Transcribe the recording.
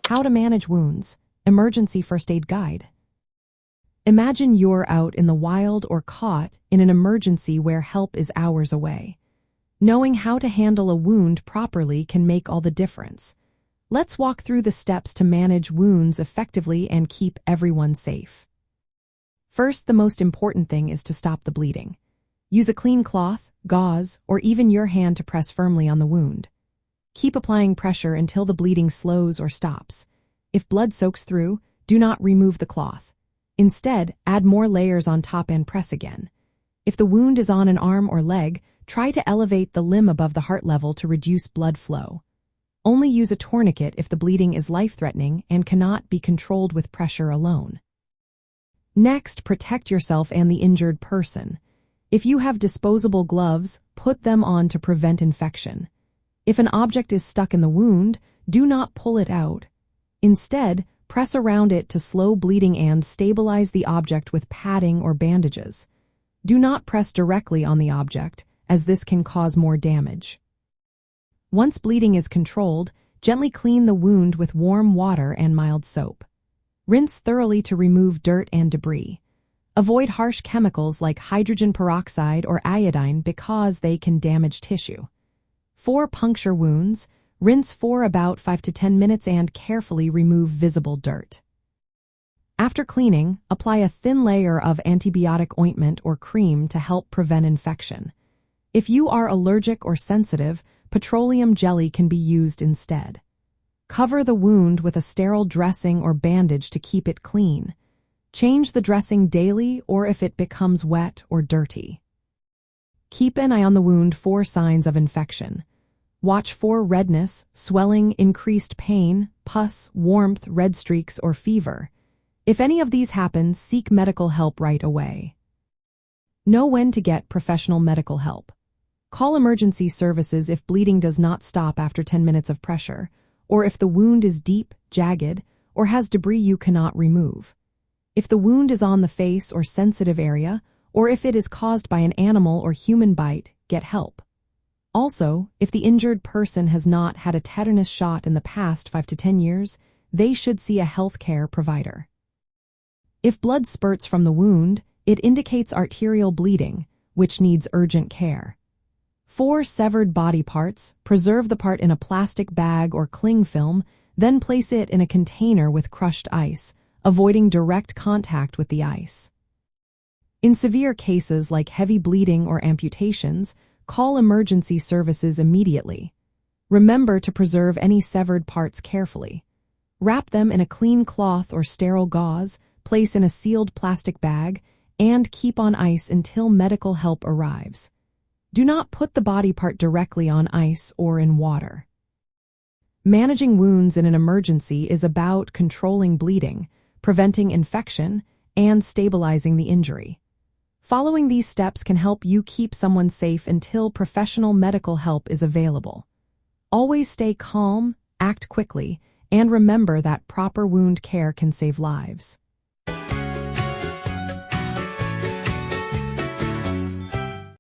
How to manage wounds, emergency first aid guide. Imagine you're out in the wild or caught in an emergency where help is hours away. Knowing how to handle a wound properly can make all the difference. Let's walk through the steps to manage wounds effectively and keep everyone safe. First, the most important thing is to stop the bleeding. Use a clean cloth, gauze, or even your hand to press firmly on the wound. Keep applying pressure until the bleeding slows or stops. If blood soaks through, do not remove the cloth. Instead, add more layers on top and press again. If the wound is on an arm or leg, try to elevate the limb above the heart level to reduce blood flow. Only use a tourniquet if the bleeding is life-threatening and cannot be controlled with pressure alone. Next, protect yourself and the injured person. If you have disposable gloves, put them on to prevent infection. If an object is stuck in the wound, do not pull it out. Instead, press around it to slow bleeding and stabilize the object with padding or bandages. Do not press directly on the object, as this can cause more damage. Once bleeding is controlled, gently clean the wound with warm water and mild soap. Rinse thoroughly to remove dirt and debris. Avoid harsh chemicals like hydrogen peroxide or iodine because they can damage tissue. For puncture wounds, rinse for about 5 to 10 minutes and carefully remove visible dirt. After cleaning, apply a thin layer of antibiotic ointment or cream to help prevent infection. If you are allergic or sensitive, petroleum jelly can be used instead. Cover the wound with a sterile dressing or bandage to keep it clean. Change the dressing daily or if it becomes wet or dirty. Keep an eye on the wound for signs of infection. Watch for redness, swelling, increased pain, pus, warmth, red streaks, or fever. If any of these happen, seek medical help right away. Know when to get professional medical help. Call emergency services if bleeding does not stop after 10 minutes of pressure, or if the wound is deep, jagged, or has debris you cannot remove. If the wound is on the face or sensitive area, or if it is caused by an animal or human bite, get help. Also, if the injured person has not had a tetanus shot in the past 5 to 10 years, they should see a healthcare provider. If blood spurts from the wound, it indicates arterial bleeding, which needs urgent care. For severed body parts, preserve the part in a plastic bag or cling film, then place it in a container with crushed ice, avoiding direct contact with the ice. In severe cases like heavy bleeding or amputations, call emergency services immediately. Remember to preserve any severed parts carefully. Wrap them in a clean cloth or sterile gauze, place in a sealed plastic bag, and keep on ice until medical help arrives. Do not put the body part directly on ice or in water. Managing wounds in an emergency is about controlling bleeding, preventing infection, and stabilizing the injury. Following these steps can help you keep someone safe until professional medical help is available. Always stay calm, act quickly, and remember that proper wound care can save lives.